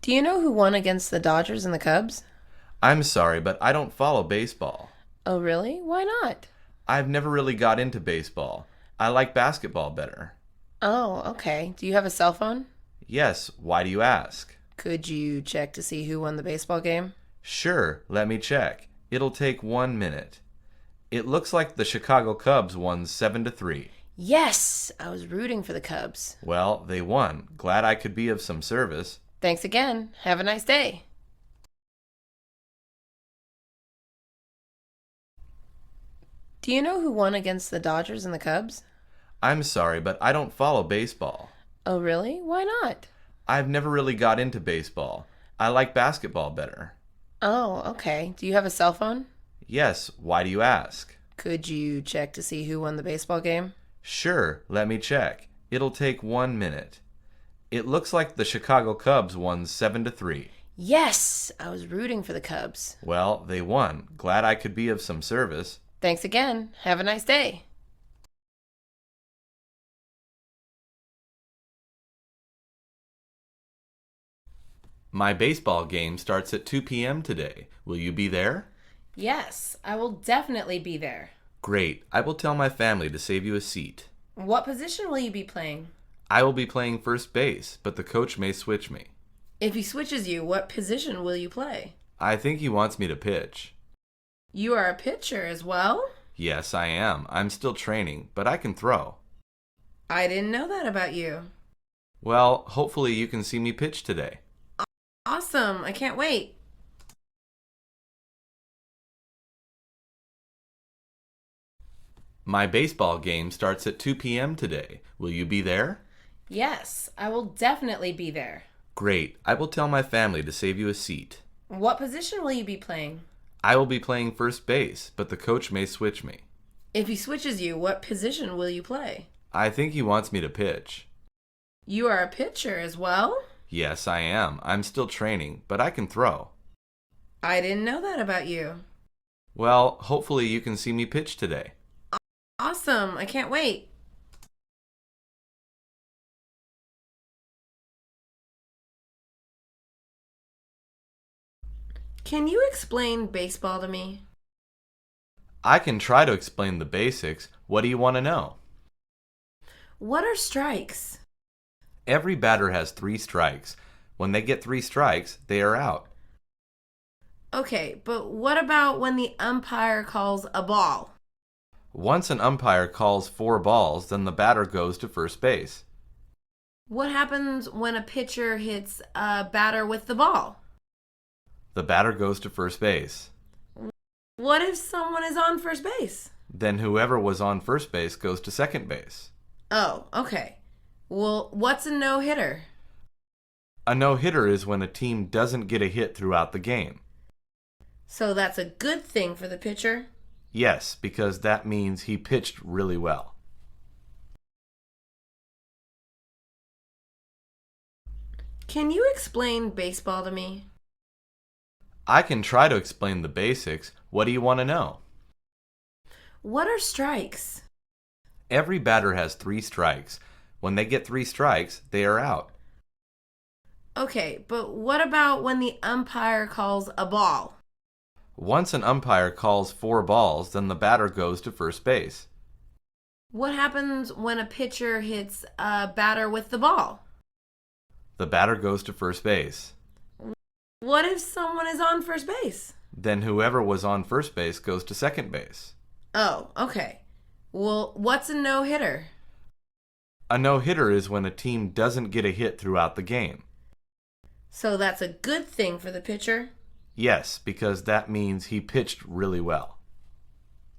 Do you know who won against the Dodgers and the Cubs? I'm sorry, but I don't follow baseball. Oh, really? Why not? I've never really got into baseball. I like basketball better. Oh, okay. Do you have a cell phone? Yes, why do you ask? Could you check to see who won the baseball game? Sure, let me check. It'll take 1 minute. It looks like the Chicago Cubs won 7-3. Yes! I was rooting for the Cubs. Well, they won. Glad I could be of some service. Thanks again. Have a nice day. Do you know who won against the Dodgers and the Cubs? I'm sorry, but I don't follow baseball. Oh, really? Why not? I've never really got into baseball. I like basketball better. Oh, okay. Do you have a cell phone? Yes, why do you ask? Could you check to see who won the baseball game? Sure, let me check. It'll take 1 minute. It looks like the Chicago Cubs won 7-3. Yes! I was rooting for the Cubs. Well, they won. Glad I could be of some service. Thanks again. Have a nice day. My baseball game starts at 2 p.m. today. Will you be there? Yes, I will definitely be there. Great. I will tell my family to save you a seat. What position will you be playing? I will be playing first base, but the coach may switch me. If he switches you, what position will you play? I think he wants me to pitch. You are a pitcher as well? Yes, I am. I'm still training, but I can throw. I didn't know that about you. Well, hopefully you can see me pitch today. Awesome. I can't wait. My baseball game starts at 2 p.m. today. Will you be there? Yes, I will definitely be there. Great. I will tell my family to save you a seat. What position will you be playing? I will be playing first base, but the coach may switch me. If he switches you, what position will you play? I think he wants me to pitch. You are a pitcher as well? Yes, I am. I'm still training, but I can throw. I didn't know that about you. Well, hopefully you can see me pitch today. Awesome. I can't wait. Can you explain baseball to me? I can try to explain the basics. What do you want to know? What are strikes? Every batter has 3 strikes. When they get 3 strikes, they are out. Okay, but what about when the umpire calls a ball? Once an umpire calls 4 balls, then the batter goes to first base. What happens when a pitcher hits a batter with the ball? The batter goes to first base. What if someone is on first base? Then whoever was on first base goes to second base. Oh, okay. Well, what's a no-hitter? A no-hitter is when a team doesn't get a hit throughout the game. So that's a good thing for the pitcher? Yes, because that means he pitched really well. Can you explain baseball to me? I can try to explain the basics. What do you want to know? What are strikes? Every batter has 3 strikes. When they get 3 strikes, they are out. Okay, but what about when the umpire calls a ball? Once an umpire calls 4 balls, then the batter goes to first base. What happens when a pitcher hits a batter with the ball? The batter goes to first base. What if someone is on first base? Then whoever was on first base goes to second base. Oh, okay. Well, what's a no-hitter? A no-hitter is when a team doesn't get a hit throughout the game. So that's a good thing for the pitcher? Yes, because that means he pitched really well.